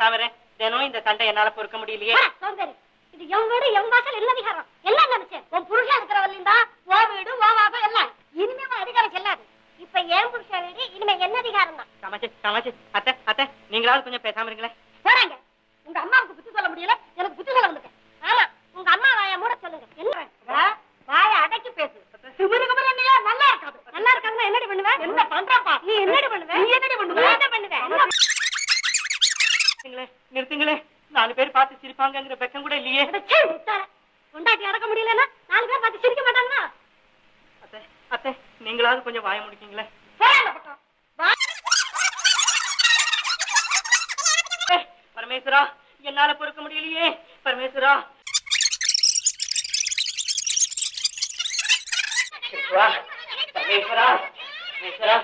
பேசாம தினம் இந்த சண்டை என்னால பொறுக்க முடியலையே. இது என் வீடு என் வாசல் என்ன அதிகாரம் எல்லாம் நினைச்சேன். உன் புருஷன் இருக்கிறவர்ல ஓ வீடு ஓ வாசல் எல்லாம் இனிமே அதிகாரம் செல்லாது. இப்ப என் புருஷன் வீடு இனிமே என்ன அதிகாரம் தான். சமைச்சு சமைச்சு அத்தை அத்தை நீங்களாவது கொஞ்சம் பேசாம இருங்களேன். போறாங்க. உங்க அம்மாவுக்கு புத்தி சொல்ல முடியல, எனக்கு புத்தி சொல்ல வந்துட்டேன். ஆமா உங்க அம்மா வாய மூட சொல்லுங்க. என்ன வாய அடக்கி பேசு. நல்லா இருக்காது. நல்லா இருக்காதுன்னா என்னடி பண்ணுவேன்? என்ன பண்றப்பா நீ என்னடி பண்ணுவேன்? நீ என்னடி பண்ணுவேன்? என்ன பண்ணுவேன்? நிறுத்துங்களே. 4 பேர் பார்த்து சிரிப்பாங்கிற வெக்கம் கூட இல்லையே. கொண்டாட்டி அடக்க முடியலன்னா 4 பேர் பார்த்து சிரிக்க மாட்டாங்களா? அத்தை அத்தை நீங்களாவது கொஞ்சம் வாய முடிக்கீங்களே. பரமேஸ்வரா என்னால பொறுக்க முடியலையே. பரமேஸ்வரா பரமேஸ்வரா பரமேஸ்வரா